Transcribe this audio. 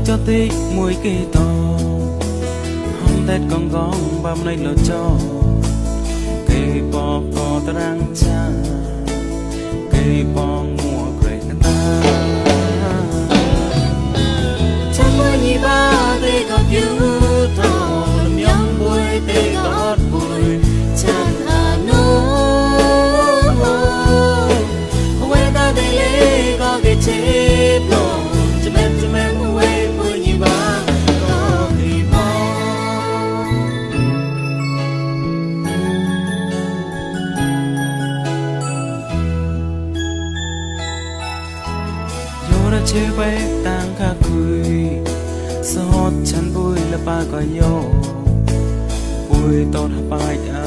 cho tí mùi kỳ to hôm tết con băm nay lo cho kỳ bò có trăng cha kỳ bò mùa cười ta chẳng mơ nhị ba tê có cứu thọ làm nhắm bùi tê có hót bùi chẳng hà nô quê ta tê lê có cái chết lộ chấm em quê mơ nhị ba có kỳ bò yo đã chơi bé đang khá cười gió chăn bụi là ba có yo bụi tốt bài đã